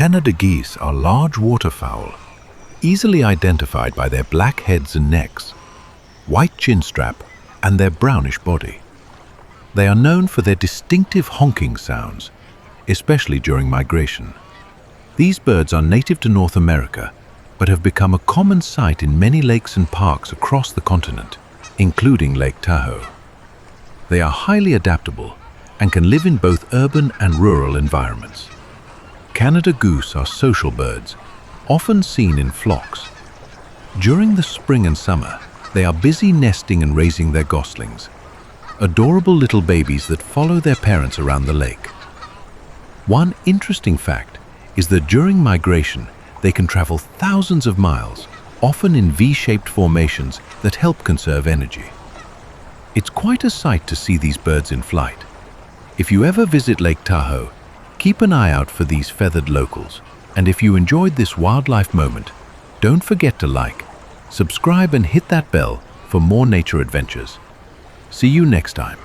Canada geese are large waterfowl, easily identified by their black heads and necks, white chin strap, and their brownish body. They are known for their distinctive honking sounds, especially during migration. These birds are native to North America, but have become a common sight in many lakes and parks across the continent, including Lake Tahoe. They are highly adaptable and can live in both urban and rural environments. Canada goose are social birds, often seen in flocks. During the spring and summer, they are busy nesting and raising their goslings, adorable little babies that follow their parents around the lake. One interesting fact is that during migration, they can travel thousands of miles, often in V-shaped formations that help conserve energy. It's quite a sight to see these birds in flight. If you ever visit Lake Tahoe, keep an eye out for these feathered locals. And if you enjoyed this wildlife moment, don't forget to like, subscribe, and hit that bell for more nature adventures. See you next time.